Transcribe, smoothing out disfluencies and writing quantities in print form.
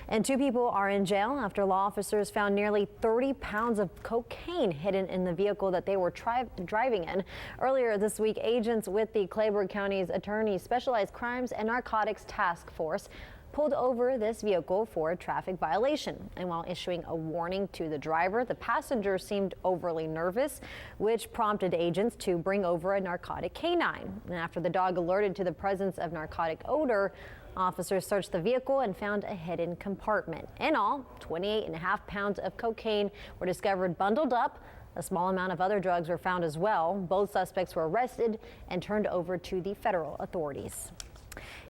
And 2 people are in jail after law officers found nearly 30 pounds of cocaine hidden in the vehicle that they were driving in. Earlier this week, agents with the Clayburgh County's Attorney's Specialized Crimes and Narcotics Task Force pulled over this vehicle for a traffic violation. And while issuing a warning to the driver, the passenger seemed overly nervous, which prompted agents to bring over a narcotic canine. And after the dog alerted to the presence of narcotic odor, officers searched the vehicle and found a hidden compartment. In all, 28.5 pounds of cocaine were discovered bundled up. A small amount of other drugs were found as well. Both suspects were arrested and turned over to the federal authorities.